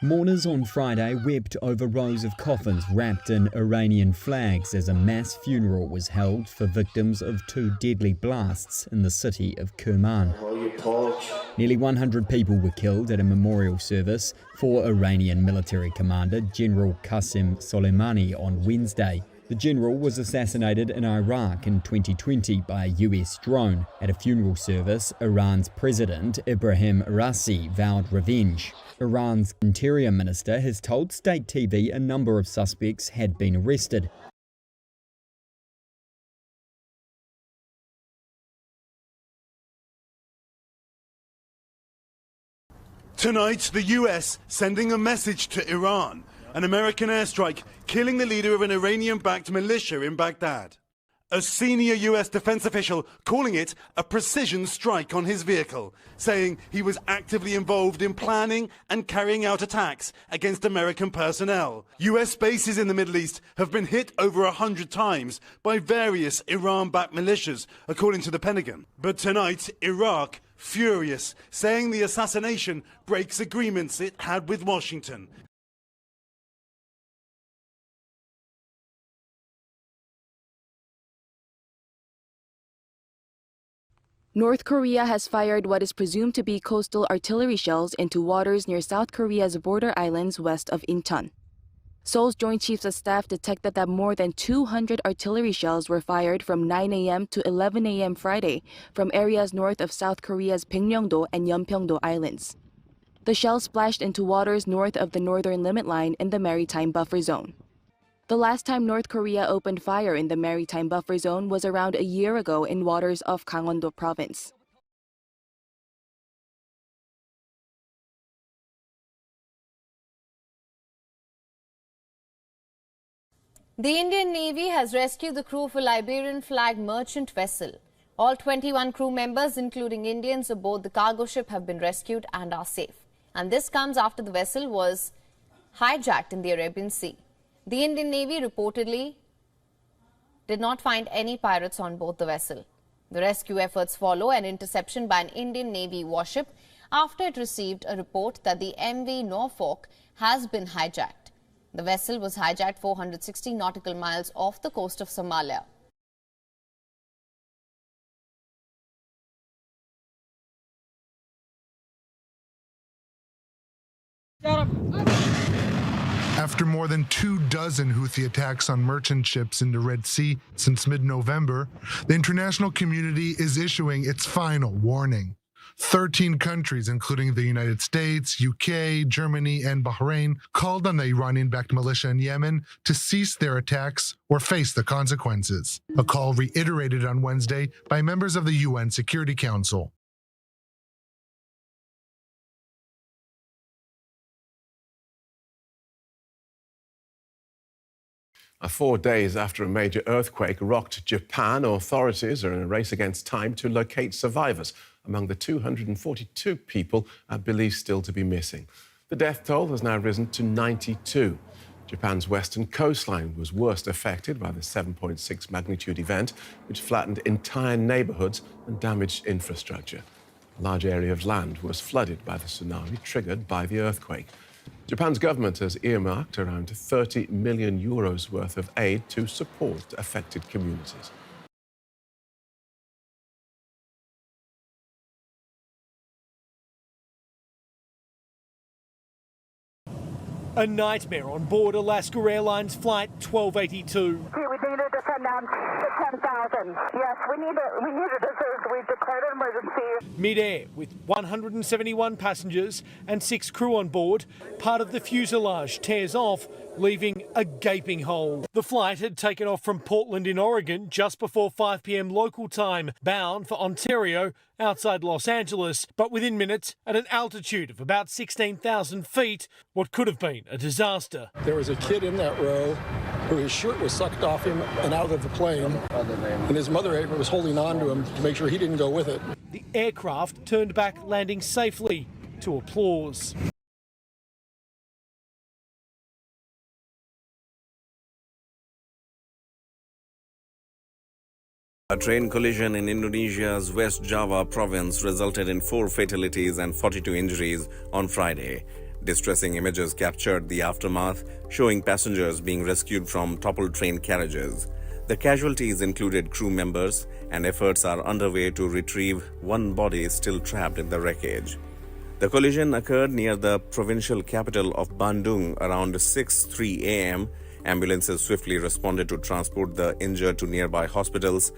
Mourners on Friday wept over rows of coffins wrapped in Iranian flags as a mass funeral was held for victims of two deadly blasts in the city of Kerman. Nearly 100 people were killed at a memorial service for Iranian military commander General Qasem Soleimani on Wednesday. The general was assassinated in Iraq in 2020 by a US drone. At a funeral service, Iran's president Ebrahim Raisi vowed revenge. Iran's interior minister has told state TV a number of suspects had been arrested. Tonight, the US sending a message to Iran. An American airstrike killing the leader of an Iranian-backed militia in Baghdad. A senior US defense official calling it a precision strike on his vehicle, saying he was actively involved in planning and carrying out attacks against American personnel. US bases in the Middle East have been hit over 100 times by various Iran-backed militias, according to the Pentagon. But tonight, Iraq, furious, saying the assassination breaks agreements it had with Washington. North Korea has fired what is presumed to be coastal artillery shells into waters near South Korea's border islands west of Incheon. Seoul's Joint Chiefs of Staff detected that more than 200 artillery shells were fired from 9 a.m. to 11 a.m. Friday from areas north of South Korea's Baekmyeong-do and Yeonpyeong-do islands. The shells splashed into waters north of the northern limit line in the maritime buffer zone. The last time North Korea opened fire in the maritime buffer zone was around a year ago in waters off Gangwon-do province. The Indian Navy has rescued the crew of a Liberian flag merchant vessel. All 21 crew members, including Indians aboard the cargo ship, have been rescued and are safe. And this comes after the vessel was hijacked in the Arabian Sea. The Indian Navy reportedly did not find any pirates on board the vessel. The rescue efforts follow an interception by an Indian Navy warship after it received a report that the MV Norfolk has been hijacked. The vessel was hijacked 460 nautical miles off the coast of Somalia. After more than 24 Houthi attacks on merchant ships in the Red Sea since mid-November, the international community is issuing its final warning. 13 countries, including the United States, UK, Germany, and Bahrain, called on the Iranian-backed militia in Yemen to cease their attacks or face the consequences. A call reiterated on Wednesday by members of the UN Security Council. 4 days after a major earthquake rocked Japan, authorities are in a race against time to locate survivors among the 242 people believed still to be missing. The death toll has now risen to 92. Japan's western coastline was worst affected by the 7.6 magnitude event, which flattened entire neighborhoods and damaged infrastructure. A large area of land was flooded by the tsunami triggered by the earthquake. Japan's government has earmarked around 30 million euros worth of aid to support affected communities. A nightmare on board Alaska Airlines Flight 1282. We need to descend down to 10,000. Yes, we need it as we've declared an emergency. Mid-air with 171 passengers and 6 crew on board, part of the fuselage tears off, leaving a gaping hole. The flight had taken off from Portland in Oregon just before 5 p.m. local time, bound for Ontario outside Los Angeles, but within minutes at an altitude of about 16,000 feet, what could have been a disaster. There was a kid in that row who his shirt was sucked off him and out of the plane, and his mother was holding on to him to make sure he didn't go with it. The aircraft turned back, landing safely to applause. A train collision in Indonesia's West Java province resulted in 4 fatalities and 42 injuries on Friday. Distressing images captured the aftermath, showing passengers being rescued from toppled train carriages. The casualties included crew members, and efforts are underway to retrieve one body still trapped in the wreckage. The collision occurred near the provincial capital of Bandung around 6:03 a.m. Ambulances swiftly responded to transport the injured to nearby hospitals.